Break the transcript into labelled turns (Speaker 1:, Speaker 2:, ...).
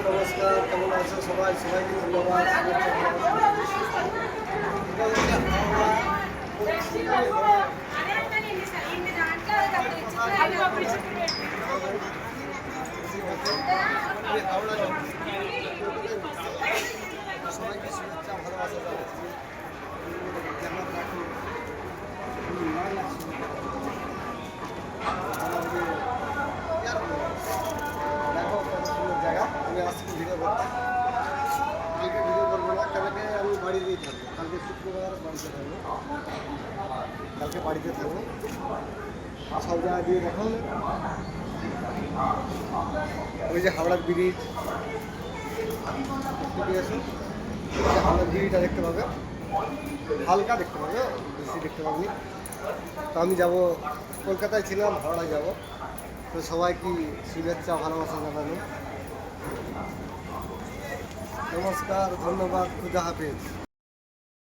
Speaker 1: নমস্কার, কেমন আছো সবাই? সবাইকে ধন্যবাদ। সবাইকে শুভেচ্ছা, ভালোবাসা জানাচ্ছি। কেমন রাখুন। দেখো কত সুন্দর জায়গা। আমি আসছি ভিডিও করতে। কালকে ভিডিও করবো না, কালকে আমি বাড়িতেই থাকবো। কালকে শুক্রবার বাড়িতে থাকবো। কালকে বাড়িতে থাকবো। সব জায়গা দিয়ে দেখো, ওই যে হাওড়ার ব্রিজ, একটু এসো, ওই যে হাওড়ার ব্রিজটা দেখতে পাবে, হালকা দেখতে পাবে, বেশি দেখতে পাবেনি। তো আমি যাব, কলকাতায় ছিলাম, হাওড়ায় যাব। তো সবাই কি শুভেচ্ছা, ভালোবাসা জানানো। নমস্কার, ধন্যবাদ, খুদা হাফেজ।